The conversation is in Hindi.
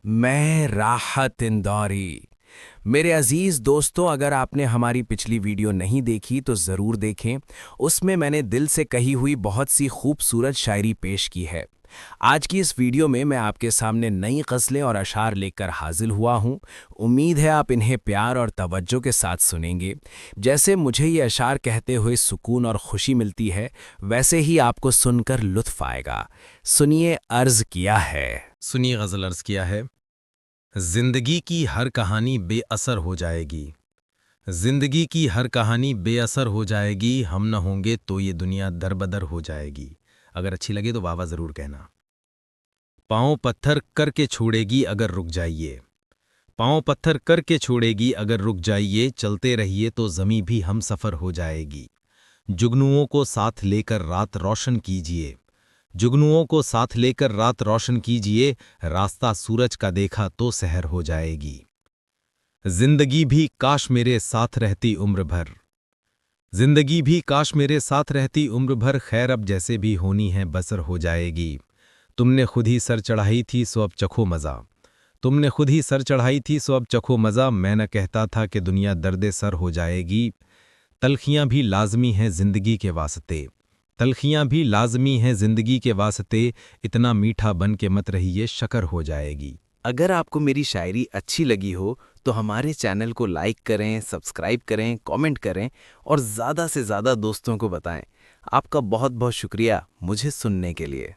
मैं राहत इंदौरी। मेरे अजीज़ दोस्तों, अगर आपने हमारी पिछली वीडियो नहीं देखी तो ज़रूर देखें। उसमें मैंने दिल से कही हुई बहुत सी खूबसूरत शायरी पेश की है। आज की इस वीडियो में मैं आपके सामने नई ग़ज़लें और अशार लेकर हाजिर हुआ हूँ। उम्मीद है आप इन्हें प्यार और तवज्जो के साथ सुनेंगे। जैसे मुझे ये अशार कहते हुए सुकून और खुशी मिलती है, वैसे ही आपको सुनकर लुत्फ़ आएगा। सुनिए, अर्ज़ किया है। सुनिए गज़ल अर्ज़ किया है। जिंदगी की हर कहानी बेअसर हो जाएगी। जिंदगी की हर कहानी बेअसर हो जाएगी। हम न होंगे तो ये दुनिया दरबदर हो जाएगी। अगर अच्छी लगे तो वाह वाह ज़रूर कहना। पाँव पत्थर करके छोड़ेगी अगर रुक जाइए। पाँव पत्थर करके छोड़ेगी अगर रुक जाइए। चलते रहिए तो ज़मीं भी हम सफ़र हो जाएगी। जुगनुओं को साथ लेकर रात रोशन कीजिए। जुगनुओं को साथ लेकर रात रोशन कीजिए। रास्ता सूरज का देखा तो सहर हो जाएगी। जिंदगी भी काश मेरे साथ रहती उम्र भर। जिंदगी भी काश मेरे साथ रहती उम्र भर। खैर अब जैसे भी होनी है बसर हो जाएगी। तुमने खुद ही सर चढ़ाई थी सो अब चखो मज़ा। तुमने खुद ही सर चढ़ाई थी सो अब चखो मज़ा। मैं न कहता था कि दुनिया दर्दे सर हो जाएगी। तलखियां भी लाजमी हैं जिंदगी के वास्ते। तलखियां भी लाजमी हैं जिंदगी के वास्ते। इतना मीठा बन के मत रहिए शकर हो जाएगी। अगर आपको मेरी शायरी अच्छी लगी हो तो हमारे चैनल को लाइक करें, सब्सक्राइब करें, कमेंट करें और ज़्यादा से ज़्यादा दोस्तों को बताएं। आपका बहुत बहुत शुक्रिया मुझे सुनने के लिए।